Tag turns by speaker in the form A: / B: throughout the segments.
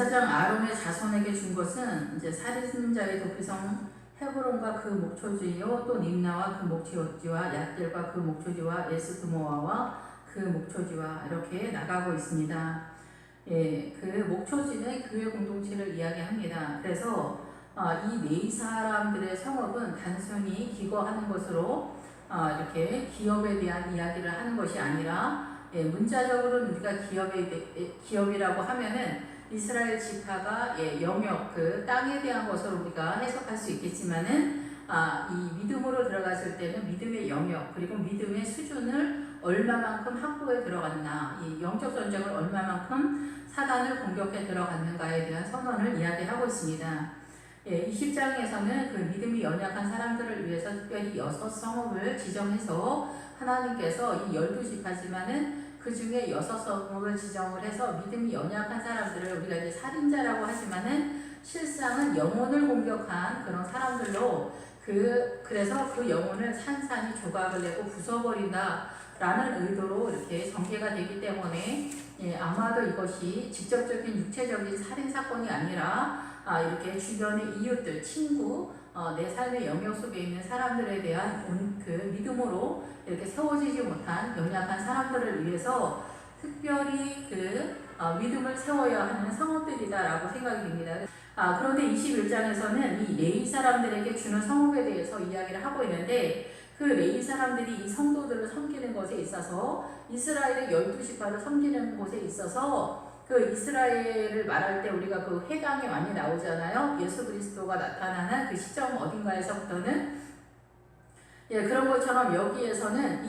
A: 제사장 아론의 자손에게 준 것은 이제 살인자의 도피성 헤브론과 그 목초지요, 또 림나와 그 목초지와 얏델과 그 목초지와 에스드모아와 그 목초지와 이렇게 나가고 있습니다. 예, 그 목초지는 교회 공동체를 이야기합니다. 그래서 이 네 사람들의 성업은 단순히 기거하는 것으로 이렇게 기업에 대한 이야기를 하는 것이 아니라, 예, 문자적으로는 우리가 기업이라고 하면은 이스라엘 지파가, 예, 영역, 그 땅에 대한 것으로 우리가 해석할 수 있겠지만은, 이 믿음으로 들어갔을 때는 믿음의 영역, 그리고 믿음의 수준을 얼마만큼 확보해 들어갔나, 이 영적 전쟁을 얼마만큼 사단을 공격해 들어갔는가에 대한 선언을 이야기하고 있습니다. 예, 20장에서는 그 믿음이 연약한 사람들을 위해서 특별히 6 성읍을 지정해서 하나님께서 이 12지파지만은 그 중에 6 성읍을 지정을 해서 믿음이 연약한 사람들을 우리가 이제 살인자라고 하지만은 실상은 영혼을 공격한 그런 사람들로 그래서 그 영혼을 산산이 조각을 내고 부숴버린다라는 의도로 이렇게 전개가 되기 때문에, 예, 아마도 이것이 직접적인 육체적인 살인 사건이 아니라 이렇게 주변의 이웃들, 친구, 내 삶의 영역 속에 있는 사람들에 대한 그 믿음으로 이렇게 세워지지 못한 연약한 사람들을 위해서 특별히 믿음을 세워야 하는 성읍들이다라고 생각이 됩니다. 그런데 21장에서는 이 레위 사람들에게 주는 성읍에 대해서 이야기를 하고 있는데, 그 레위 사람들이 이 성도들을 섬기는 것에 있어서, 이스라엘의 12지파를 섬기는 곳에 있어서, 그 이스라엘을 말할 때 우리가 그 회당이 많이 나오잖아요. 예수 그리스도가 나타나는 그 시점 어딘가에서부터는, 예, 그런 것처럼 여기에서는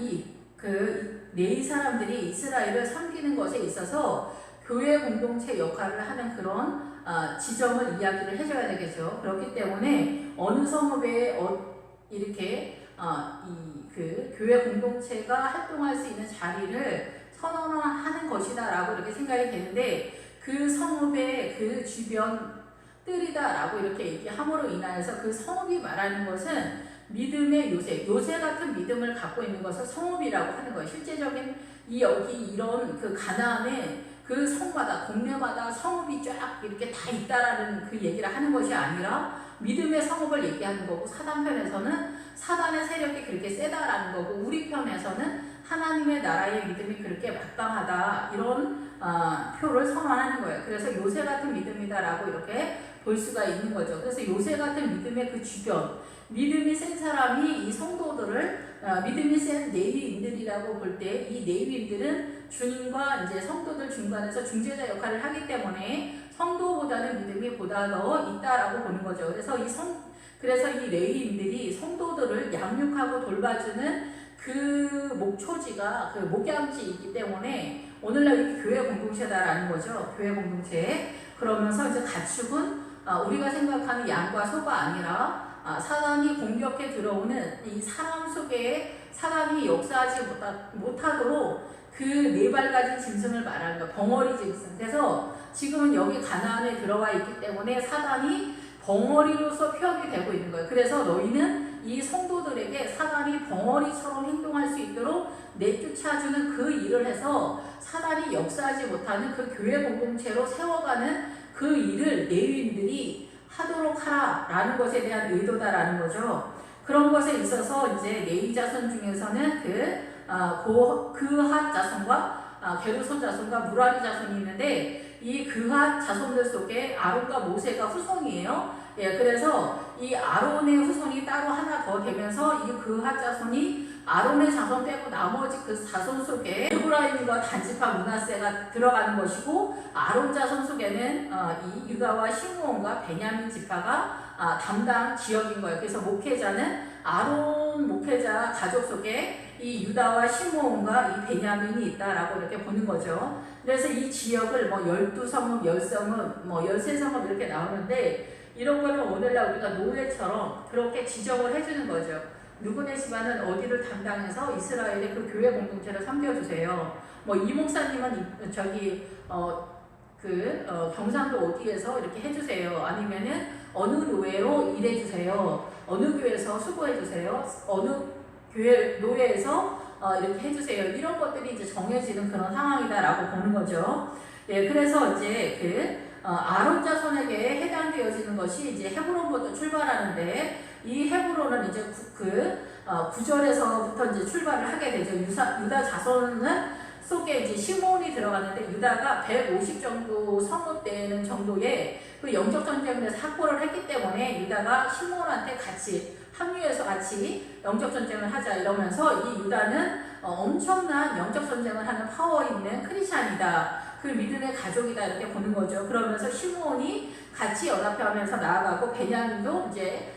A: 그 레위 사람들이 이스라엘을 섬기는 것에 있어서 교회 공동체 역할을 하는 그런 지점을 이야기를 해줘야 되겠죠. 그렇기 때문에 어느 성읍에 이렇게 그 교회 공동체가 활동할 수 있는 자리를 선언하는 것이다라고 이렇게 생각이 되는데, 그 성읍의 그 주변 뜰이다라고 이렇게 얘기함으로 인하여서 그 성읍이 말하는 것은 믿음의 요새 같은 믿음을 갖고 있는 것을 성읍이라고 하는 거예요. 실제적인 여기 이런 그 가나안에 그 성마다, 동네마다 성읍이 쫙 이렇게 다 있다라는 그 얘기를 하는 것이 아니라 믿음의 성읍을 얘기하는 거고, 사단 편에서는 사단의 세력이 그렇게 세다라는 거고, 우리 편에서는 하나님의 나라의 믿음이 그렇게 막강하다, 이런 표를 선언하는 거예요. 그래서 요새 같은 믿음이다라고 이렇게 볼 수가 있는 거죠. 그래서 요새 같은 믿음의 그 주변, 믿음이 센 사람이 이 성도들을 믿음이 센 레위인들이라고 볼 때, 이 레위인들은 주님과 이제 성도들 중간에서 중재자 역할을 하기 때문에 성도보다는 믿음이 보다 더 있다라고 보는 거죠. 그래서 이 레위인들이 성도들을 양육하고 돌봐주는 그 목초지가 그 목양지이기 때문에 오늘날 이렇게 교회 공동체다라는 거죠. 교회 공동체. 그러면서 이제 가축은 우리가 생각하는 양과 소가 아니라 사단이 공격해 들어오는 이 사람 속에 사단이 역사하지 못하도록 그 4발 가진 짐승을 말하는 거예요. 벙어리 짐승. 그래서 지금은 여기 가나안에 들어와 있기 때문에 사단이 벙어리로서 표현이 되고 있는 거예요. 그래서 너희는 이 성도들에게 사단이 벙어리처럼 행동할 수 있도록 내쫓아주는 그 일을 해서 사단이 역사하지 못하는 그 교회 공동체로 세워가는 그 일을 레위인들이 하도록 하라라는 것에 대한 의도다라는 거죠. 그런 것에 있어서 이제 레위 자손 중에서는 그핫 자손과 게르손 자손과 무라리 자손이 있는데, 이 그핫 자손들 속에 아론과 모세가 후손이에요. 예, 그래서 이 아론의 후손이 따로 하나 더 되면서 이 그핫 자손이 아론의 자손 빼고 나머지 그 자손 속에 에브라임과 단지파 므낫세가 들어가는 것이고, 아론 자손 속에는 이 유다와 시므온과 베냐민 지파가 담당 지역인 거예요. 그래서 목회자는 아론 목회자 가족 속에 이 유다와 시므온과 이 베냐민이 있다라고 이렇게 보는 거죠. 그래서 이 지역을 12성읍, 10성읍, 13성읍 이렇게 나오는데, 이런 거는 오늘날 우리가 노예처럼 그렇게 지정을 해주는 거죠. 누구네 집안은 어디를 담당해서 이스라엘의 그 교회 공동체를 섬겨주세요. 이 목사님은 경상도 어디에서 이렇게 해주세요. 아니면은 어느 노예로 일해주세요. 어느 교회에서 수고해주세요. 어느 교회 노예에서 이렇게 해주세요. 이런 것들이 이제 정해지는 그런 상황이다라고 보는 거죠. 예, 그래서 이제 아론 자손에게 해당되어지는 것이 이제 헤브론부터 출발하는데 이 헤브론은 이제 9절에서부터 이제 출발을 하게 되죠. 유다 자손은 속에 이제 시몬이 들어가는데 유다가 150 정도 성읍되는 정도의 그 영적 전쟁에서 확보를 했기 때문에 유다가 시몬한테 같이 합류해서 같이 영적 전쟁을 하자 이러면서 이 유다는 엄청난 영적 전쟁을 하는 파워 있는 크리스찬이다. 그 믿음의 가족이다 이렇게 보는 거죠. 그러면서 시몬이 같이 연합하면서 나아가고 베냐민도 이제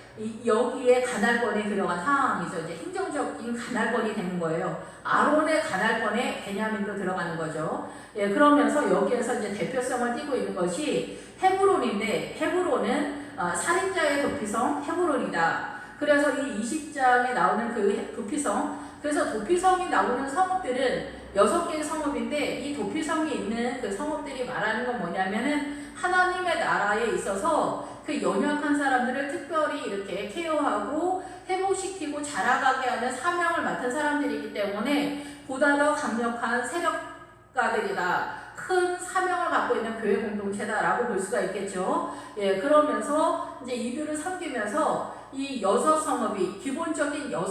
A: 여기에 가날권에 들어간 상황이죠. 이제 행정적인 가날권이 되는 거예요. 아론의 가날권에 베냐민도 들어가는 거죠. 예, 그러면서 여기에서 이제 대표성을 띠고 있는 것이 헤브론인데 헤브론은 살인자의 도피성 헤브론이다. 그래서 이 20장에 나오는 그 도피성, 그래서 도피성이 나오는 성읍들은 6개의 성읍인데 이 도피성이 있는 그 성읍들이 말하는 건 뭐냐면은 하나님의 나라에 있어서 그 연약한 사람들을 특별히 이렇게 케어하고 회복시키고 자라가게 하는 사명을 맡은 사람들이기 때문에 보다 더 강력한 세력가들이다. 큰 사명을 갖고 있는 교회 공동체다라고 볼 수가 있겠죠. 예, 그러면서 이제 이들을 섬기면서 이 6성읍이 기본적인 6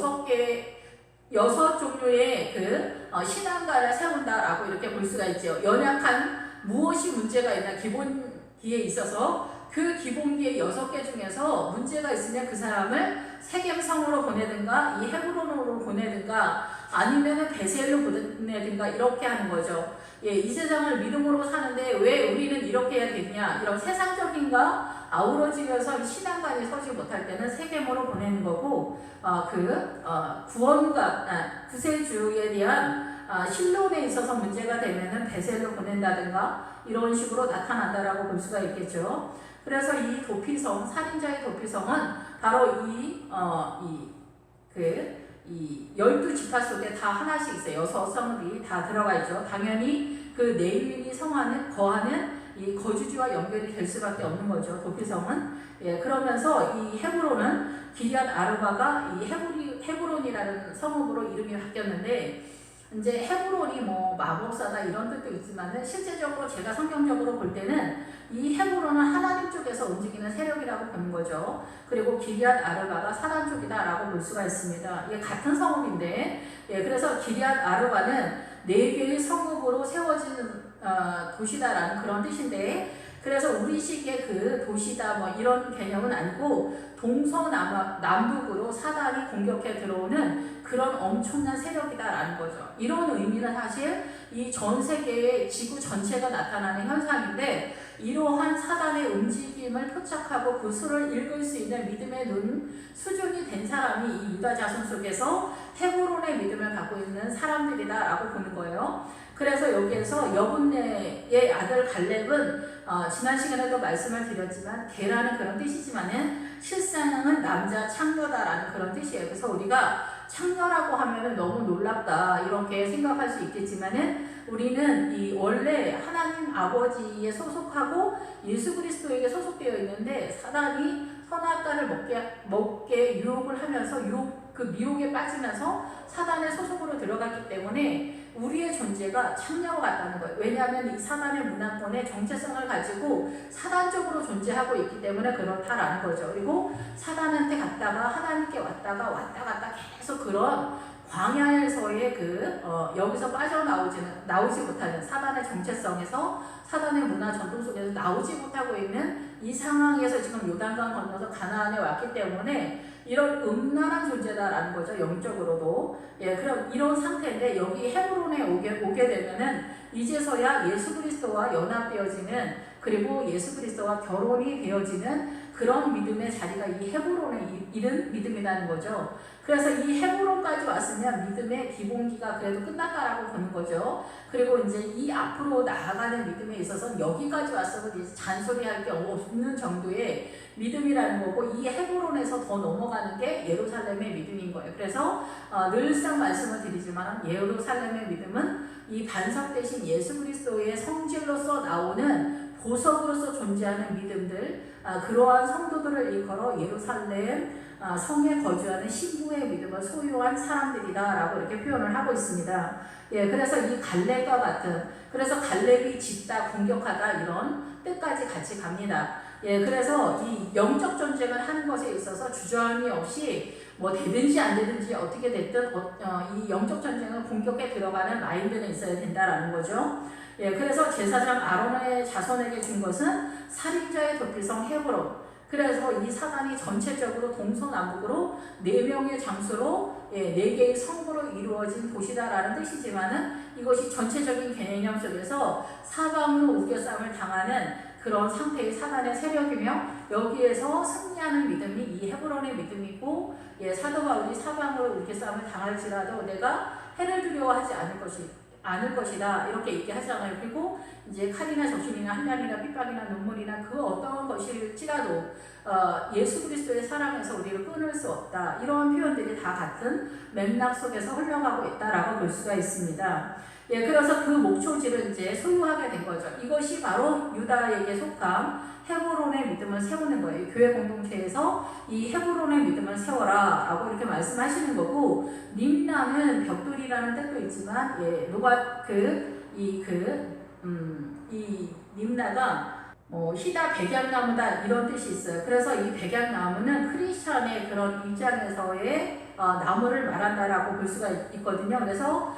A: 종류의 그 신앙가를 세운다라고 이렇게 볼 수가 있죠. 연약한 무엇이 문제가 있나 기본기에 있어서 그 기본기의 6개 중에서 문제가 있으면 그 사람을 세겜성으로 보내든가 이 헤브론으로 보내든가 아니면은 베셀로 보내든가 이렇게 하는 거죠. 예, 이 세상을 믿음으로 사는데 왜 우리는 이렇게 해야 되냐, 이런 세상적인가 아우러지면서 신앙관이 서지 못할 때는 세겜으로 보내는 거고 구원과 구세주에 대한 신론에 있어서 문제가 되면은 베셀로 보낸다든가 이런 식으로 나타난다라고 볼 수가 있겠죠. 그래서 이 도피성, 살인자의 도피성은 바로 이 12지파 속에 다 하나씩 있어요. 6성읍이 다 들어가 있죠. 당연히 그 네일이 거하는 이 거주지와 연결이 될 수밖에 없는 거죠. 도피성은. 예, 그러면서 이 헤브론은 기럇 아르바가 이 헤브론이라는 성읍으로 이름이 바뀌었는데 이제 헤브론이 뭐 마법사다 이런 뜻도 있지만은 실제적으로 제가 성경적으로 볼 때는 이 헤브론은 하나님 쪽에서 움직이는 세력이라고 보는 거죠. 그리고 기럇 아르바가 사단 쪽이다라고 볼 수가 있습니다. 이게 같은 성읍인데, 예, 그래서 기럇 아르바는 4개의 성읍으로 세워진 도시다라는 그런 뜻인데, 그래서 우리식의 그 도시다 뭐 이런 개념은 아니고 동서남북으로 사단이 공격해 들어오는 그런 엄청난 세력이다라는 거죠. 이런 의미는 사실 이 전 세계의 지구 전체가 나타나는 현상인데 이러한 사단의 움직임을 포착하고 그 수를 읽을 수 있는 믿음의 눈 수준이 된 사람이 이 유다 자손 속에서 헤브론의 믿음을 갖고 있는 사람들이다라고 보는 거예요. 그래서 여기에서 여분네의 아들 갈렙은 지난 시간에도 말씀을 드렸지만 개라는 그런 뜻이지만은 실상은 남자 창녀다라는 그런 뜻이에요. 그래서 우리가 창녀라고 하면은 너무 놀랍다 이렇게 생각할 수 있겠지만은 우리는 이 원래 하나님 아버지에 소속하고 예수 그리스도에게 소속되어 있는데 사단이 선악과를 먹게 유혹을 하면서 그 미혹에 빠지면서 사단의 소속으로 들어갔기 때문에 우리의 존재가 창녀와 같다는 거예요. 왜냐하면 이 사단의 문화권의 정체성을 가지고 사단적으로 존재하고 있기 때문에 그렇다라는 거죠. 그리고 사단한테 갔다가 하나님께 왔다 갔다 계속 그런 광야에서의 여기서 나오지 못하는 사단의 정체성에서 사단의 문화 전통 속에서 나오지 못하고 있는 이 상황에서 지금 요단강 건너서 가나안에 왔기 때문에 이런 음란한 존재다라는 거죠. 영적으로도. 예, 그럼 이런 상태인데 여기 헤브론에 오게 되면은 이제서야 예수 그리스도와 연합되어지는 그리고 예수 그리스도와 결혼이 되어지는 그런 믿음의 자리가 이 헤브론에 이른 믿음이라는 거죠. 그래서 이 헤브론까지 왔으면 믿음의 기본기가 그래도 끝났다라고 보는 거죠. 그리고 이제 이 앞으로 나아가는 믿음에 있어서 여기까지 왔어도 이제 잔소리할 게 없는 정도의 믿음이라는 거고 이 헤브론에서 더 넘어가는 게 예루살렘의 믿음인 거예요. 그래서 늘상 말씀을 드리지만 예루살렘의 믿음은 이 반석 대신 예수 그리스도의 성질로서 나오는 보석으로서 존재하는 믿음들, 그러한 성도들을 일컬어 예루살렘 성에 거주하는 신부의 믿음을 소유한 사람들이다라고 이렇게 표현을 하고 있습니다. 예, 그래서 이 갈렙과 같은, 그래서 갈렙이 짓다, 공격하다 이런 뜻까지 같이 갑니다. 예, 그래서 이 영적 전쟁을 하는 것에 있어서 주저함이 없이 뭐 되든지 안 되든지 어떻게 됐든 이 영적 전쟁을 공격에 들어가는 마인드는 있어야 된다라는 거죠. 예, 그래서 제사장 아론의 자손에게 준 것은 살인자의 도피성 헤브론. 그래서 이 사단이 전체적으로 동서남북으로 4명의 장소로 4개의 성으로 이루어진 도시다라는 뜻이지만은 이것이 전체적인 개념 속에서 사방으로 우겨싸움을 당하는 그런 상태의 사단의 세력이며 여기에서 승리하는 믿음이 이 헤브론의 믿음이고 사도 바울이 사방으로 우겨싸움을 당할지라도 내가 해를 두려워하지 않을 것이다 이렇게 얘기하잖아요. 그리고 이제 칼이나 적신이나 한량이나 핍박이나 눈물이나 그 어떤 것일지라도 예수 그리스도의 사랑에서 우리를 끊을 수 없다. 이런 표현들이 다 같은 맥락 속에서 흘러가고 있다라고 볼 수가 있습니다. 예, 그래서 그 목초지를 이제 소유하게 된 거죠. 이것이 바로 유다에게 속한 헤브론의 믿음을 세우는 거예요. 교회 공동체에서 이 헤브론의 믿음을 세워라 라고 이렇게 말씀하시는 거고, 림나는 벽돌이라는 뜻도 있지만 이 림나가 희다 백양나무다 이런 뜻이 있어요. 그래서 이 백양나무는 크리스찬의 그런 입장에서의 나무를 말한다라고 볼 수가 있거든요. 그래서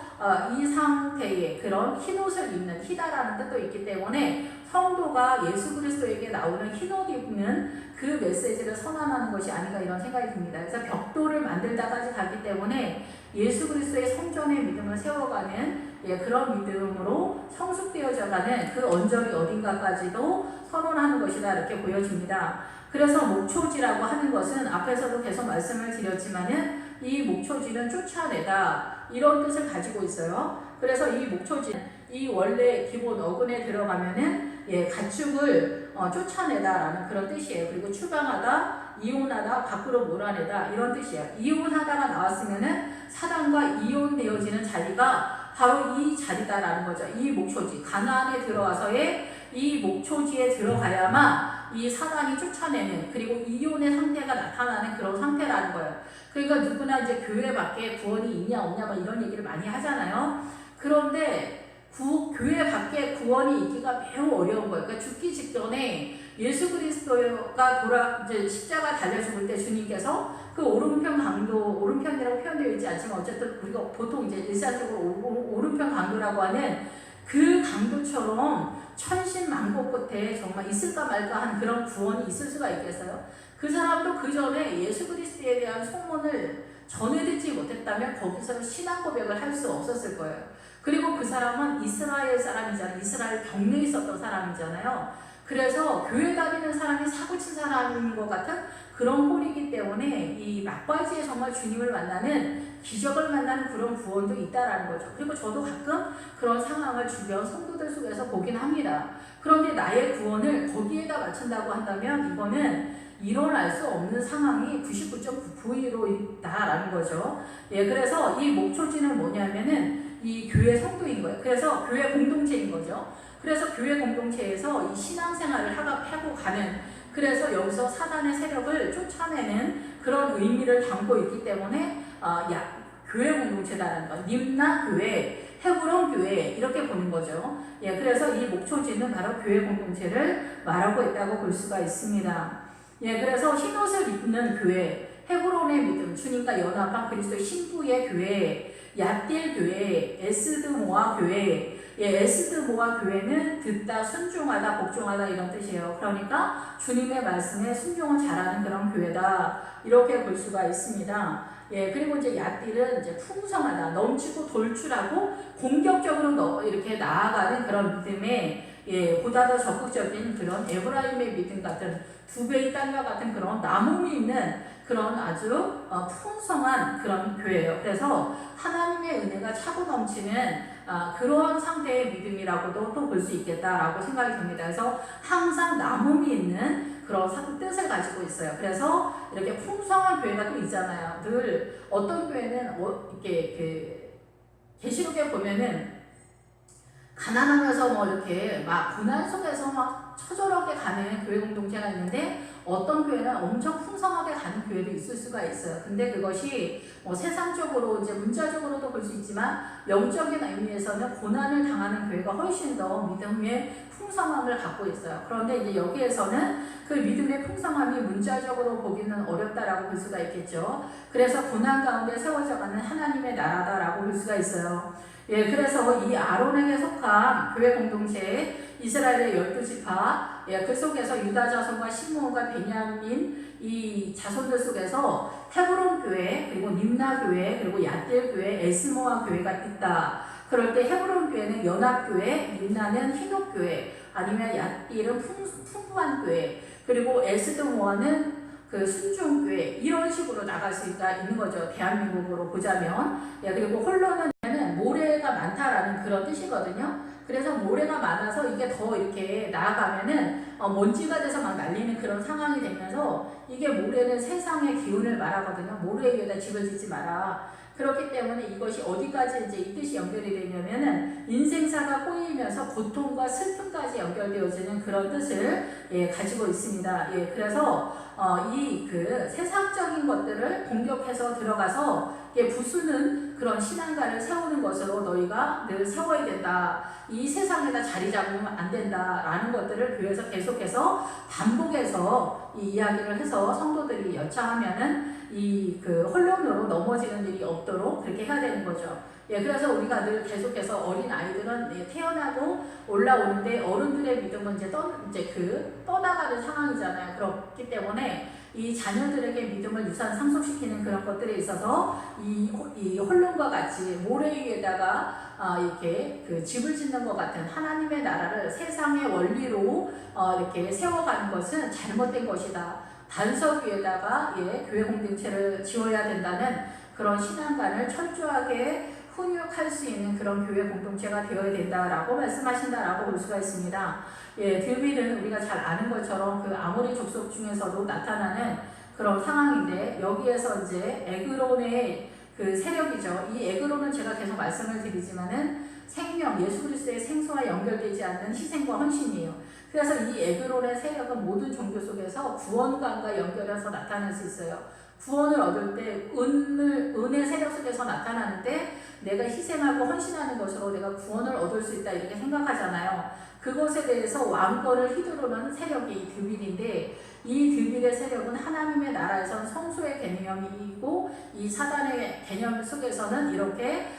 A: 이 상태의 그런 흰옷을 입는, 희다라는 뜻도 있기 때문에 성도가 예수 그리스도에게 나오는 흰옷 입는 그 메시지를 선언하는 것이 아닌가 이런 생각이 듭니다. 그래서 벽돌을 만들다까지 가기 때문에 예수 그리스도의 성전의 믿음을 세워가는 그런 믿음으로 성숙되어져가는 그 언저리 어딘가까지도 선언하는 것이다 이렇게 보여집니다. 그래서 목초지라고 하는 것은 앞에서도 계속 말씀을 드렸지만은 이 목초지는 쫓아내다 이런 뜻을 가지고 있어요. 그래서 이 목초지는 이 원래 기본 어근에 들어가면은 가축을 쫓아내다라는 그런 뜻이에요. 그리고 추방하다, 이혼하다, 밖으로 몰아내다 이런 뜻이에요. 이혼하다가 나왔으면은 사단과 이혼되어지는 자리가 바로 이 자리다라는 거죠. 이 목초지, 가나안에 들어와서의 이 목초지에 들어가야만 이 사단이 쫓아내는, 그리고 이혼의 상태가 나타나는 그런 상태라는 거예요. 그러니까 누구나 이제 교회 밖에 구원이 있냐 없냐 막 이런 얘기를 많이 하잖아요. 그런데 교회 밖에 구원이 있기가 매우 어려운 거예요. 그러니까 죽기 직전에 예수 그리스도가 이제 십자가 달려 죽을 때 주님께서 그 오른편 강도, 오른편이라고 표현되어 있지 않지만 어쨌든 우리가 보통 이제 일상적으로 오른편 강도라고 하는 그 강도처럼 천신만고 끝에 정말 있을까 말까 한 그런 구원이 있을 수가 있겠어요? 그 사람도 그 전에 예수 그리스도에 대한 소문을 전해 듣지 못했다면 거기서 신앙 고백을 할 수 없었을 거예요. 그리고 그 사람은 이스라엘 사람이잖아요. 이스라엘 경내에 있었던 사람이잖아요. 그래서 교회 다니는 사람이 사고친 사람인 것 같은 그런 꼴이기 때문에 이 막바지에 정말 주님을 만나는, 기적을 만나는 그런 구원도 있다라는 거죠. 그리고 저도 가끔 그런 상황을 주변 성도들 속에서 보긴 합니다. 그런데 나의 구원을 거기에다 맞춘다고 한다면 이거는 일어날 수 없는 상황이 99.9%로 있다라는 거죠. 그래서 이 목초지는 뭐냐면은 이 교회 성도인 거예요. 그래서 교회 공동체인 거죠. 그래서 교회 공동체에서 이 신앙생활을 하고 가는, 그래서 여기서 사단의 세력을 쫓아내는 그런 의미를 담고 있기 때문에 교회 공동체다라는 거, 림나 교회, 헤브론 교회 이렇게 보는 거죠. 그래서 이 목초지는 바로 교회 공동체를 말하고 있다고 볼 수가 있습니다. 그래서 흰옷을 입는 교회, 헤브론의 믿음, 주님과 연합한 그리스도의 신부의 교회, 얏딜 교회, 에스드모아 교회. 에스드모아 교회는 듣다, 순종하다, 복종하다 이런 뜻이에요. 그러니까 주님의 말씀에 순종을 잘하는 그런 교회다 이렇게 볼 수가 있습니다. 그리고 이제 얏딜은 이제 풍성하다, 넘치고 돌출하고 공격적으로 이렇게 나아가는 그런 믿음에 보다 더 적극적인 그런 에브라임의 믿음 같은 2배의 땅과 같은 그런 나눔이 있는 그런 아주 풍성한 그런 교회예요. 그래서 하나님의 은혜가 차고 넘치는 그러한 상태의 믿음이라고도 또 볼 수 있겠다라고 생각이 듭니다. 그래서 항상 나눔이 있는 그런 뜻을 가지고 있어요. 그래서 이렇게 풍성한 교회가 또 있잖아요. 늘 어떤 교회는 이렇게 계시록에 보면은 가난하면서 뭐 이렇게 막 고난 속에서 막 처절하게 가는 교회 공동체가 있는데 어떤 교회는 엄청 풍성하게 가는 교회도 있을 수가 있어요. 근데 그것이 뭐 세상적으로 이제 문자적으로도 볼 수 있지만 영적인 의미에서는 고난을 당하는 교회가 훨씬 더 믿음의 풍성함을 갖고 있어요. 그런데 이제 여기에서는 그 믿음의 풍성함이 문자적으로 보기는 어렵다라고 볼 수가 있겠죠. 그래서 고난 가운데 세워져가는 하나님의 나라다라고 볼 수가 있어요. 예, 그래서 이 아론에게 속한 교회 공동체에 이스라엘의 12지파, 예, 그 속에서 유다 자손과 시므온과 베냐민 이 자손들 속에서 헤브론 교회, 그리고 림나 교회, 그리고 얏딜 교회, 에스모아 교회가 있다. 그럴 때 헤브론 교회는 연합교회, 림나는 희노교회, 아니면 얏딜은 풍부한 교회, 그리고 에스드모아는 그 순종교회, 이런 식으로 나갈 수가 있는 거죠. 대한민국으로 보자면. 예, 그리고 홀로는 모래가 많다라는 그런 뜻이거든요. 그래서 모래가 많아서 이게 더 이렇게 나아가면은 먼지가 돼서 막 날리는 그런 상황이 되면서 이게 모래는 세상의 기운을 말하거든요. 모래 위에다 집을 짓지 마라. 그렇기 때문에 이것이 어디까지 이제 이 뜻이 연결이 되냐면은 인생사가 꼬이면서 고통과 슬픔까지 연결되어지는 그런 뜻을 예, 가지고 있습니다. 예, 그래서 이 그 세상적인 것들을 공격해서 들어가서 부수는 그런 신앙가를 세우는 것으로 너희가 늘 세워야 된다. 이 세상에다 자리 잡으면 안 된다라는 것들을 교회에서 계속해서 반복해서 이 이야기를 해서 성도들이 여차하면은 이 그 혼론으로 넘어지는 일이 없도록 그렇게 해야 되는 거죠. 예, 그래서 우리가 늘 계속해서 어린 아이들은 예, 태어나고 올라오는데 어른들의 믿음은 이제 떠나가는 상황이잖아요. 그렇기 때문에 이 자녀들에게 믿음을 유산 상속시키는 그런 것들에 있어서 이 혼론과 같이 모래 위에다가 이렇게 그 집을 짓는 것 같은 하나님의 나라를 세상의 원리로 이렇게 세워가는 것은 잘못된 것이다. 단석 위에다가 예, 교회 공동체를 지어야 된다는 그런 신앙관을 철저하게 훈육할 수 있는 그런 교회 공동체가 되어야 된다라고 말씀하신다라고 볼 수가 있습니다. 예, 드빌은 우리가 잘 아는 것처럼 그 아모리 족속 중에서도 나타나는 그런 상황인데 여기에서 이제 에그론의 그 세력이죠. 이 에그론은 제가 계속 말씀을 드리지만은 생명, 예수 그리스도의 생수와 연결되지 않는 희생과 헌신이에요. 그래서 이 에그론의 세력은 모든 종교 속에서 구원관과 연결해서 나타날 수 있어요. 구원을 얻을 때 은의 세력 속에서 나타나는데 내가 희생하고 헌신하는 것으로 내가 구원을 얻을 수 있다 이렇게 생각하잖아요. 그것에 대해서 왕권을 휘두르는 세력이 이 드빌인데 이 드빌의 세력은 하나님의 나라에선 성소의 개념이고 이 사단의 개념 속에서는 이렇게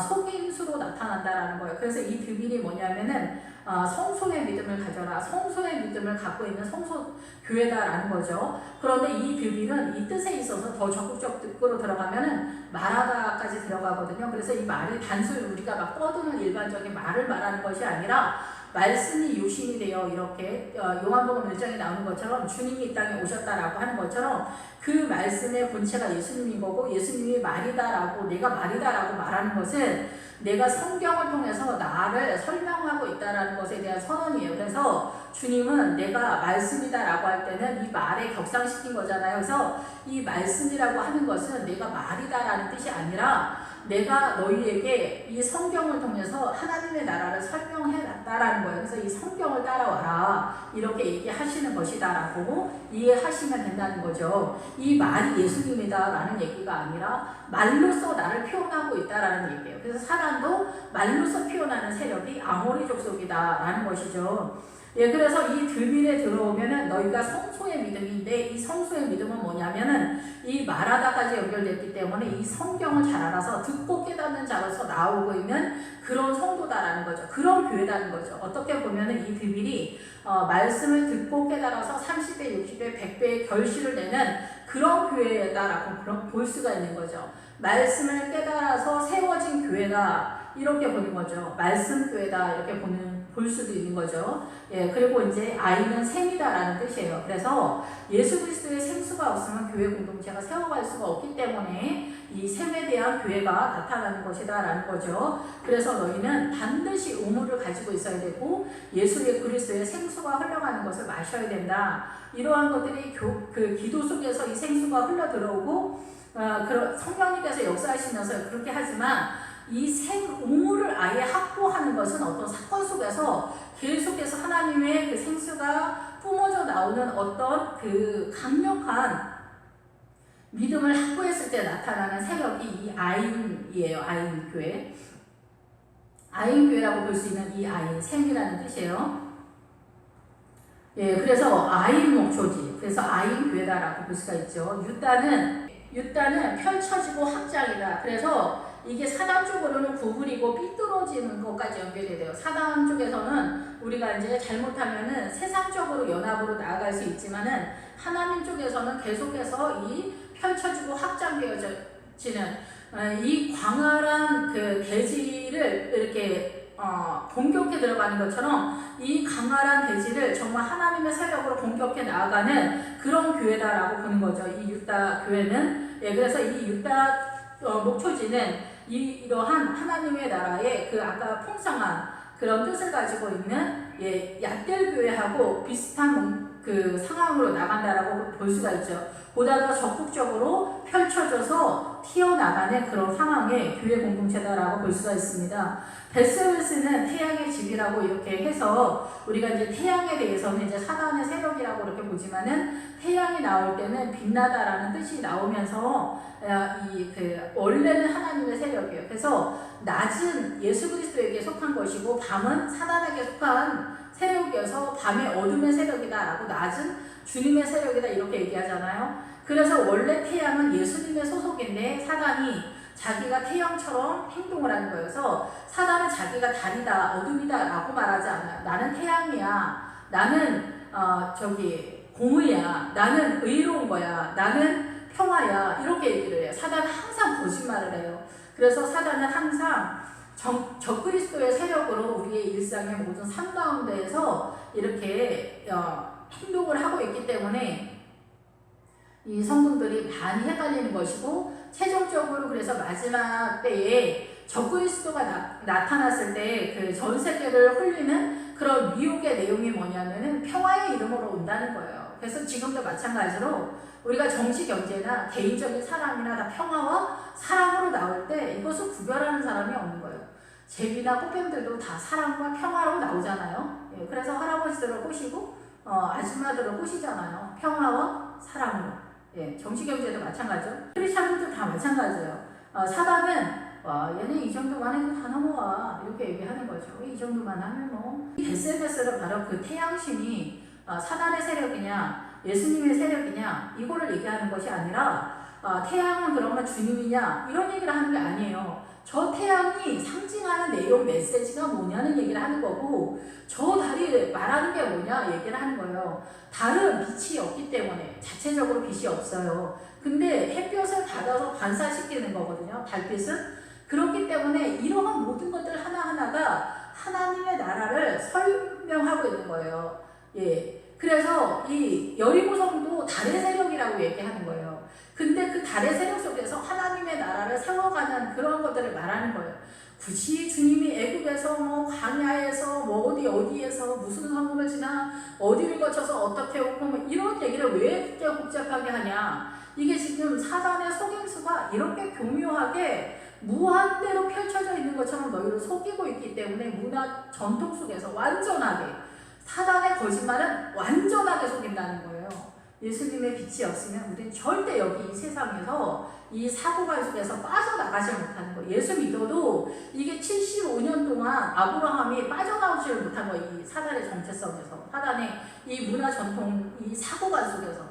A: 속임수로 나타난다라는 거예요. 그래서 이 드빌이 뭐냐면은 성소의 믿음을 가져라. 성소의 믿음을 갖고 있는 성소 교회다라는 거죠. 그런데 이 드빌은 이 뜻에 있어서 더 적극적으로 들어가면은 말하다까지 들어가거든요. 그래서 이 말이 단순히 우리가 막 떠드는 일반적인 말을 말하는 것이 아니라 말씀이 요신이 되어 이렇게 요한복음 1장에 나오는 것처럼 주님이 이 땅에 오셨다라고 하는 것처럼 그 말씀의 본체가 예수님인 거고 예수님이 말이다라고 내가 말이다라고 말하는 것은 내가 성경을 통해서 나를 설명하고 있다라는 것에 대한 선언이에요. 그래서 주님은 내가 말씀이다라고 할 때는 이 말에 격상시킨 거잖아요. 그래서 이 말씀이라고 하는 것은 내가 말이다라는 뜻이 아니라 내가 너희에게 이 성경을 통해서 하나님의 나라를 설명해놨다라는 거예요. 그래서 이 성경을 따라와라 이렇게 얘기하시는 것이다라고 이해하시면 된다는 거죠. 이 말이 예수님이다라는 얘기가 아니라 말로써 나를 표현하고 있다라는 얘기예요. 그래서 사람도 말로써 표현하는 세력이 아모리 족속이다라는 것이죠. 예, 그래서 이 드빌에 들어오면은 너희가 성소의 믿음인데 이 성소의 믿음은 뭐냐면은 이 말하다까지 연결됐기 때문에 이 성경을 잘 알아서 듣고 깨닫는 자로서 나오고 있는 그런 성도다라는 거죠. 그런 교회다는 거죠. 어떻게 보면은 이 드빌이 말씀을 듣고 깨달아서 30배, 60배, 100배의 결실을 내는 그런 교회다라고 볼 수가 있는 거죠. 말씀을 깨달아서 세워진 교회다 이렇게 보는 거죠. 말씀 교회다 이렇게 볼 수도 있는 거죠. 예, 그리고 이제 아이는 셈이다라는 뜻이에요. 그래서 예수 그리스도의 생수가 없으면 교회 공동체가 세워갈 수가 없기 때문에 이 셈에 대한 교회가 나타나는 것이다라는 거죠. 그래서 너희는 반드시 우물을 가지고 있어야 되고 예수의 그리스도의 생수가 흘러가는 것을 마셔야 된다. 이러한 것들이 그 기도 속에서 이 생수가 흘러 들어오고 성령님께서 역사하시면서 그렇게 하지만 이 생우를 아예 확보하는 것은 어떤 사건 속에서 계속해서 하나님의 그 생수가 뿜어져 나오는 어떤 그 강력한 믿음을 확보했을 때 나타나는 세력이 이 아인이에요. 아인 교회. 아인 교회라고 볼 수 있는 이 아인, 샘이라는 뜻이에요. 예, 그래서 아인 목초지. 그래서 아인 교회다라고 볼 수가 있죠. 유다는 펼쳐지고 확장이다. 그래서 이게 사단 쪽으로는 구부리고 삐뚤어지는 것까지 연결이 돼요. 사단 쪽에서는 우리가 이제 잘못하면은 세상적으로 연합으로 나아갈 수 있지만은 하나님 쪽에서는 계속해서 이 펼쳐지고 확장되어지는 이 광활한 그 대지를 이렇게 공격해 들어가는 것처럼 이 강활한 대지를 정말 하나님의 세력으로 공격해 나아가는 그런 교회다라고 보는 거죠. 이 유다 교회는. 예, 그래서 이 유다 목초지는 이러한 하나님의 나라의 그 아까 풍성한 그런 뜻을 가지고 있는 예, 얕될 교회하고 비슷한 그 상황으로 나간다라고 볼 수가 있죠. 보다 더 적극적으로 펼쳐져서 튀어나가는 그런 상황의 교회 공동체다라고 볼 수가 있습니다. 베스웨스는 태양의 집이라고 이렇게 해서 우리가 이제 태양에 대해서는 이제 사단의 세력이라고 이렇게 보지만은 태양이 나올 때는 빛나다라는 뜻이 나오면서 원래는 하나님의 세력이에요. 그래서 낮은 예수 그리스도에게 속한 것이고 밤은 사단에게 속한 세력이어서 밤의 어둠의 세력이다라고 낮은 주님의 세력이다 이렇게 얘기하잖아요. 그래서 원래 태양은 예수님의 소속인데 사단이 자기가 태양처럼 행동을 하는 거여서 사단은 자기가 달이다 어둠이다 라고 말하지 않아요. 나는 태양이야. 나는 공의야. 나는 의로운 거야. 나는 평화야. 이렇게 얘기를 해요. 사단은 항상 거짓말을 해요. 그래서 사단은 항상 적그리스도의 세력으로 우리의 일상의 모든 삶 가운데에서 이렇게 행동을 하고 있기 때문에 이 성도들이 많이 헷갈리는 것이고 최종적으로 그래서 마지막 때에 적그리스도가 나타났을 때 그 전 세계를 홀리는 그런 미혹의 내용이 뭐냐면은 평화의 이름으로 온다는 거예요. 그래서 지금도 마찬가지로 우리가 정치 경제나 개인적인 사랑이나 다 평화와 사랑으로 나올 때 이것을 구별하는 사람이 없는 거예요. 제비나 꽃뱀들도 다 사랑과 평화로 나오잖아요. 예, 그래서 할아버지들을 꼬시고 아줌마들을 꼬시잖아요. 평화와 사랑으로. 예, 정치 경제도 마찬가지죠. 크리스찬들도 다 마찬가지예요. 사단은 얘네 이 정도만 해도 다 넘어와 이렇게 얘기하는 거죠. 이 정도만 하면 뭐. SNS는 바로 그 태양신이 사단의 세력이냐 예수님의 세력이냐 이거를 얘기하는 것이 아니라 태양은 그러면 주님이냐 이런 얘기를 하는 게 아니에요. 저 태양이 상징하는 내용 메시지가 뭐냐는 얘기를 하는 거고 저 달이 말하는 게 뭐냐 얘기를 하는 거예요. 달은 빛이 없기 때문에 자체적으로 빛이 없어요. 근데 햇볕을 받아서 반사시키는 거거든요. 달빛은. 그렇기 때문에 이러한 모든 것들 하나하나가 하나님의 나라를 설명하고 있는 거예요. 예. 그래서 이 여리고성도 달의 세력이라고 얘기하는 거예요. 근데 그 달의 세력 속에서 하나님의 나라를 세워가는 그런 것들을 말하는 거예요. 굳이 주님이 애굽에서 뭐 광야에서 뭐 어디에서 무슨 성읍을 지나 어디를 거쳐서 어떻게 오고 뭐 이런 얘기를 왜 그렇게 복잡하게 하냐. 이게 지금 사단의 속임수가 이렇게 교묘하게 무한대로 펼쳐져 있는 것처럼 너희를 속이고 있기 때문에 문화 전통 속에서 완전하게 사단의 거짓말은 완전하게 속인다는 거예요. 예수님의 빛이 없으면 우리는 절대 여기 이 세상에서 이 사고관 속에서 빠져나가지 못하는 거예요. 예수 믿어도 이게 75년 동안 아브라함이 빠져나오지를 못한 거예요. 이 사단의 정체성에서. 사단의 이 문화 전통, 이 사고관 속에서.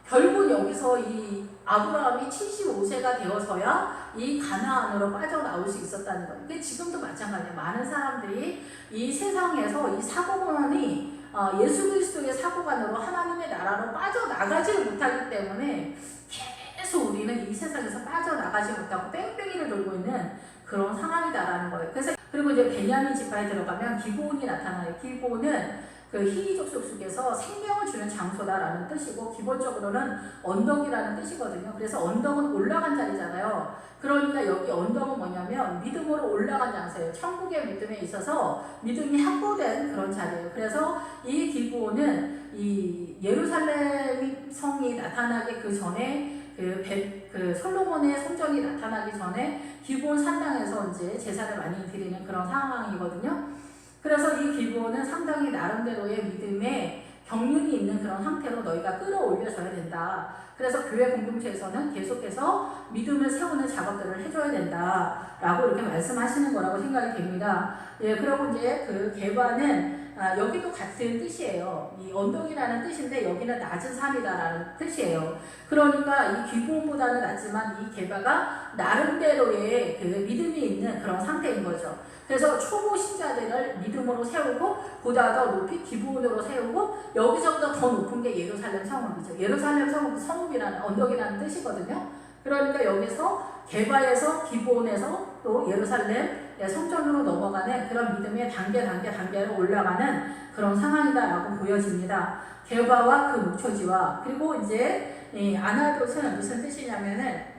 A: 결국 여기서 이 아브라함이 75세가 되어서야 이 가나안으로 빠져나올 수 있었다는 거예요. 이게 지금도 마찬가지예요. 많은 사람들이 이 세상에서 이 사고관이 예수 그리스도의 사고관으로 하나님의 나라로 빠져나가지를 못하기 때문에 계속 우리는 이 세상에서 빠져나가지 못하고 뺑뺑이를 돌고 있는 그런 상황이다라는 거예요. 그리고 이제 베냐민 지파에 들어가면 기브온이 나타나요. 기브온은 그 히이족속 속에서 생명을 주는 장소다라는 뜻이고 기본적으로는 언덕이라는 뜻이거든요. 그래서 언덕은 올라간 자리잖아요. 그러니까 여기 언덕은 뭐냐면 믿음으로 올라간 장소예요. 천국의 믿음에 있어서 믿음이 확보된 그런 자리예요. 그래서 이 기브온은 이 예루살렘 성이 나타나기 그 전에 그 솔로몬의 성전이 나타나기 전에 기브온 산당에서 이제 제사를 많이 드리는 그런 상황이거든요. 그래서 이 기브온은 상당히 나름대로의 믿음에 경륜이 있는 그런 상태로 너희가 끌어올려져야 된다. 그래서 교회 공동체에서는 계속해서 믿음을 세우는 작업들을 해줘야 된다라고 이렇게 말씀하시는 거라고 생각이 됩니다. 예, 그리고 이제 그 개바는 여기도 같은 뜻이에요. 이 언덕이라는 뜻인데 여기는 낮은 산이다라는 뜻이에요. 그러니까 이 기브온보다는 낮지만 이 개바가 나름대로의 그 믿음이 있는 그런 상태인 거죠. 그래서 초보 신자들을 믿음으로 세우고 보다 더 높이 기브온으로 세우고 여기서부터 더 높은 게 예루살렘 성읍이죠. 예루살렘 성읍이라는 언덕이라는 뜻이거든요. 그러니까 여기서 게바에서 기브온에서 또 예루살렘 성전으로 넘어가는 그런 믿음의 단계로 올라가는 그런 상황이다라고 보여집니다. 게바와 그 목초지와 그리고 이제 이 아나돗은 무슨 뜻이냐면은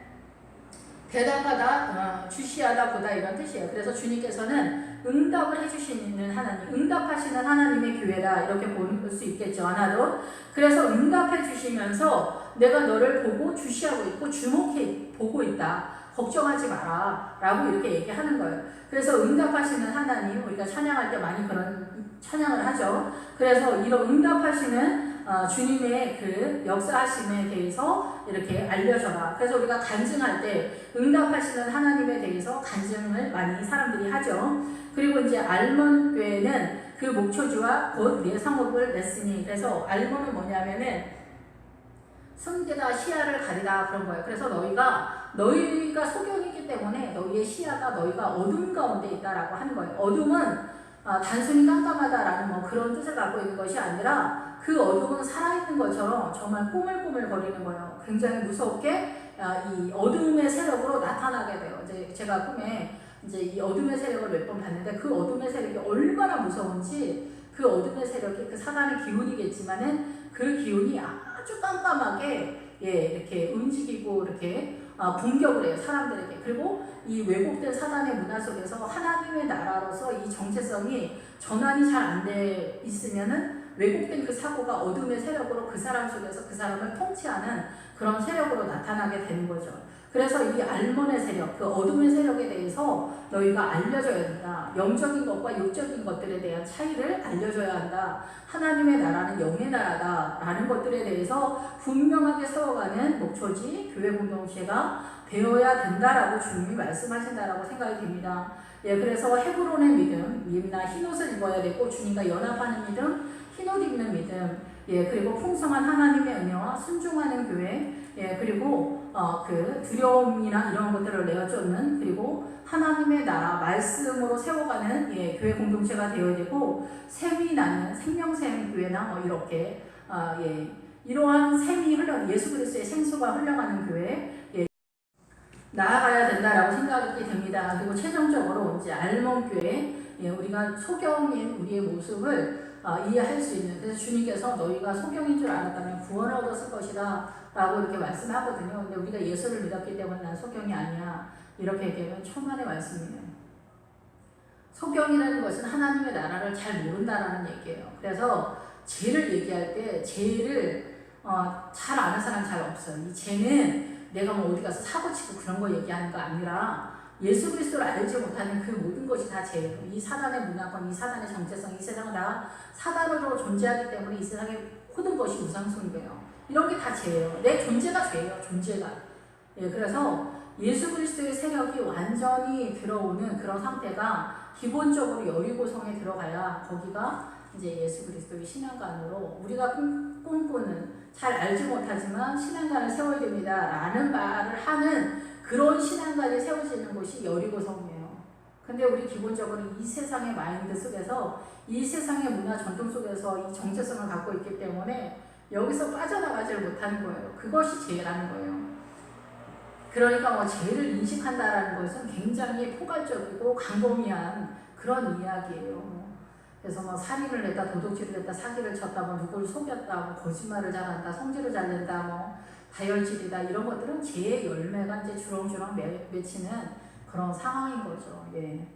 A: 대답하다, 주시하다 보다 이런 뜻이에요. 그래서 주님께서는 응답을 해주시는 하나님, 응답하시는 하나님의 교회다 이렇게 볼 수 있겠죠. 하나도. 그래서 응답해 주시면서 내가 너를 보고 주시하고 있고 주목해 보고 있다. 걱정하지 마라 라고 이렇게 얘기하는 거예요. 그래서 응답하시는 하나님, 우리가 찬양할 때 많이 그런 찬양을 하죠. 그래서 이런 응답하시는 주님의 그 역사하심에 대해서 이렇게 알려줘라. 그래서 우리가 간증할 때 응답하시는 하나님에 대해서 간증을 많이 사람들이 하죠. 그리고 이제 알몬교회는 그 목초지와 곧 내 성읍을 냈으니, 그래서 알몬은 뭐냐면은 승계다 시야를 가리다 그런 거예요. 그래서 너희가 소경이기 때문에 너희의 시야가 너희가 어둠 가운데 있다라고 하는 거예요. 어둠은 단순히 깜깜하다라는 뭐 그런 뜻을 갖고 있는 것이 아니라 그 어둠은 살아있는 것처럼 정말 꾸물꾸물 거리는 거예요. 굉장히 무섭게 이 어둠의 세력으로 나타나게 돼요. 이제 제가 꿈에 이제 이 어둠의 세력을 몇 번 봤는데 그 어둠의 세력이 얼마나 무서운지, 그 어둠의 세력이 그 사단의 기운이겠지만은 그 기운이 아주 깜깜하게 이렇게 움직이고 이렇게 공격을 해요, 사람들에게. 그리고 이 왜곡된 사단의 문화 속에서 하나님의 나라로서 이 정체성이 전환이 잘 안 돼 있으면은 왜곡된 그 사고가 어둠의 세력으로 그 사람 속에서 그 사람을 통치하는 그런 세력으로 나타나게 되는 거죠. 그래서 이 알몬의 세력, 그 어둠의 세력에 대해서 너희가 알려줘야 된다. 영적인 것과 육적인 것들에 대한 차이를 알려줘야 한다. 하나님의 나라는 영의 나라다 라는 것들에 대해서 분명하게 세워가는 목초지 교회 공동체가 되어야 된다라고 주님이 말씀하신다라고 생각이 됩니다. 예, 그래서 헤브론의 믿음, 림나 흰옷을 입어야 되고 주님과 연합하는 믿음, 흰옷 입는 믿음, 예, 그리고 풍성한 하나님의 은혜와 순종하는 교회, 예, 그리고 그 두려움이나 이런 것들을 내어쫓는, 그리고 하나님의 나라 말씀으로 세워가는 교회 공동체가 되어야 되고, 샘이 나는 생명샘 교회나 뭐 이렇게 이러한 샘이 예수 그리스도의 생수가 흘러가는 교회 나아가야 된다라고 생각이 됩니다. 그리고 최종적으로 이제 알몬 교회, 우리가 소경인 우리의 모습을 이해할 수 있는, 그래서 주님께서 너희가 소경인 줄 알았다면 구원을 얻었을 것이다 라고 이렇게 말씀하거든요. 근데 우리가 예수를 믿었기 때문에 난 소경이 아니야 이렇게 얘기하면 천만의 말씀이에요. 소경이라는 것은 하나님의 나라를 잘 모른다라는 얘기예요. 그래서 죄를 얘기할 때 죄를 잘 아는 사람 잘 없어요. 이 죄는 내가 뭐 어디 가서 사고치고 그런 거 얘기하는 거 아니라 예수 그리스도를 알지 못하는 그 모든 것이 다 죄예요. 이 사단의 문화권, 이 사단의 정체성, 이 세상은 다 사단으로 존재하기 때문에 이 세상의 모든 것이 우상숭배예요. 이런 게 다 죄예요. 내 존재가 죄예요. 존재가. 예, 그래서 예수 그리스도의 세력이 완전히 들어오는 그런 상태가 기본적으로 여리고성에 들어가야 거기가 이제 예수 그리스도의 신앙관으로 우리가 꿈꾸는, 잘 알지 못하지만 신앙관을 세워야 됩니다 라는 말을 하는 그런 신앙관이 세워지는 곳이 여리고성이에요. 근데 우리 기본적으로 이 세상의 마인드 속에서, 이 세상의 문화 전통 속에서 이 정체성을 갖고 있기 때문에 여기서 빠져나가지를 못하는 거예요. 그것이 죄라는 거예요. 그러니까 뭐 죄를 인식한다라는 것은 굉장히 포괄적이고 광범위한 그런 이야기예요. 그래서 뭐 살인을 했다, 도둑질을 했다, 사기를 쳤다, 뭐 누구를 속였다, 뭐 거짓말을 잘한다, 성질을 잘 낸다, 뭐 다혈질이다, 이런 것들은 죄의 열매가 이제 주렁주렁 맺히는 그런 상황인 거죠. 예.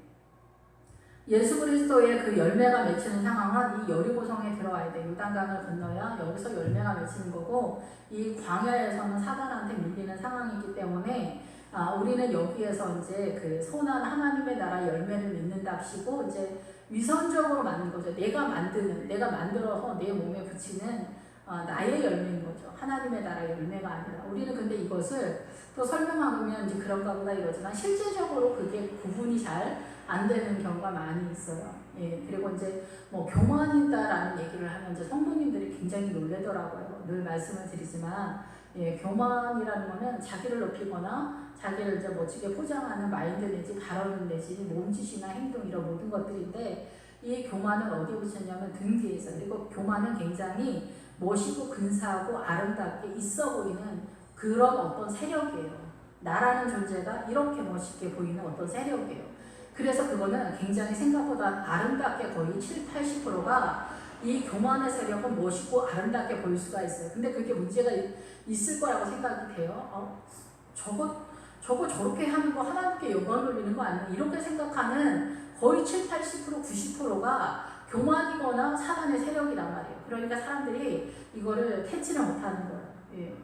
A: 예수 그리스도의 그 열매가 맺히는 상황은 이 여리고성에 들어와야 돼. 요단강을 건너야 여기서 열매가 맺히는 거고, 이 광야에서는 사단한테 밀리는 상황이기 때문에 우리는 여기에서 이제 그 선한 하나님의 나라 열매를 맺는답시고 이제 위선적으로 만든 거죠. 내가 만들어서 내 몸에 붙이는 나의 열매인 거죠. 하나님의 나라 열매가 아니라. 우리는 근데 이것을 또 설명하면 이제 그런가 보다 이러지만 실제적으로 그게 구분이 잘 안 되는 경우가 많이 있어요. 예, 그리고 이제 뭐 교만이다라는 얘기를 하면 이제 성도님들이 굉장히 놀래더라고요. 늘 말씀을 드리지만, 예, 교만이라는 거는 자기를 높이거나 자기를 이제 멋지게 포장하는 마인드 내지 발언 내지 몸짓이나 행동 이런 모든 것들인데, 이 교만은 어디에 붙였냐면 등 뒤에 있어요. 그리고 교만은 굉장히 멋있고 근사하고 아름답게 있어 보이는 그런 어떤 세력이에요. 나라는 존재가 이렇게 멋있게 보이는 어떤 세력이에요. 그래서 그거는 굉장히 생각보다 아름답게 거의 70~80%가 이 교만의 세력은 멋있고 아름답게 보일 수가 있어요. 근데 그게 문제가 있을 거라고 생각이 돼요. 저거 저렇게 하는 거 하나님께 영광 돌리는 거 아니야? 이렇게 생각하는 거의 70~80%, 90%가 교만이거나 사단의 세력이란 말이에요. 그러니까 사람들이 이거를 캐치를 못하는 거예요. 예.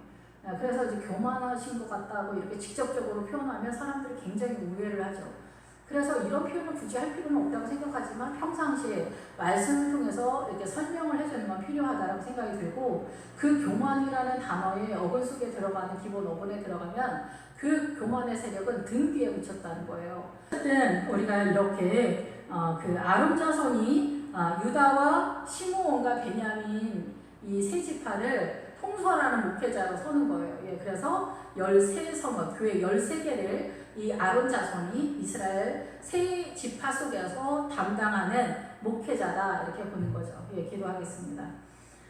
A: 그래서 이제 교만하신 것 같다고 이렇게 직접적으로 표현하면 사람들이 굉장히 오해를 하죠. 그래서 이런 표현을 굳이 할 필요는 없다고 생각하지만 평상시에 말씀을 통해서 이렇게 설명을 해주는 건 필요하다고 생각이 들고, 그 교만이라는 단어의 어근 속에 들어가는 기본 어근에 들어가면 그 교만의 세력은 등 뒤에 붙였다는 거예요. 어쨌든 우리가 이렇게 그 아론 자손이 유다와 시므온과 베냐민 이 세 지파를 통솔하는 목회자로 서는 거예요. 예, 그래서 13성읍, 교회 13개를 이 아론 자손이 이스라엘 세 지파 속에서 담당하는 목회자다, 이렇게 보는 거죠. 예, 기도하겠습니다.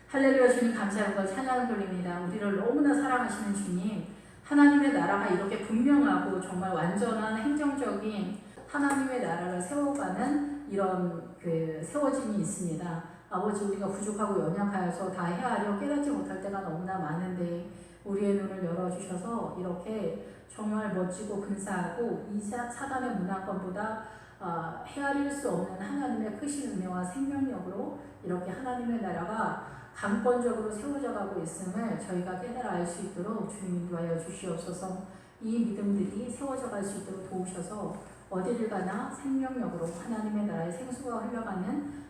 A: 할렐루야. 주님 감사합니다. 찬양 돌립니다. 우리를 너무나 사랑하시는 주님, 하나님의 나라가 이렇게 분명하고 정말 완전한 행정적인 하나님의 나라를 세워가는 이런 그 세워짐이 있습니다. 아버지, 우리가 부족하고 연약하여서 다 헤아려 깨닫지 못할 때가 너무나 많은데 우리의 눈을 열어주셔서 이렇게 정말 멋지고 근사하고 이 사단의 문화권보다 헤아릴 수 없는 하나님의 크신 은혜와 생명력으로 이렇게 하나님의 나라가 강권적으로 세워져 가고 있음을 저희가 깨달아 알 수 있도록 주님 인도하여 주시옵소서. 이 믿음들이 세워져 갈 수 있도록 도우셔서 어디를 가나 생명력으로 하나님의 나라의 생수가 흘러가는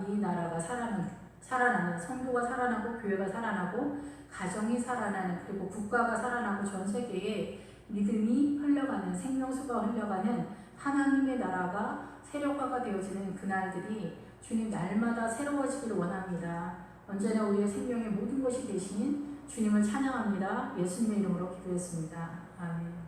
A: 이 나라가 살아나는 성도가 살아나고 교회가 살아나고 가정이 살아나는, 그리고 국가가 살아나고 전 세계에 믿음이 흘러가는, 생명수가 흘러가는 하나님의 나라가 세력화가 되어지는 그날들이 주님 날마다 새로워지기를 원합니다. 언제나 우리의 생명의 모든 것이 되신 주님을 찬양합니다. 예수님의 이름으로 기도했습니다. 아멘.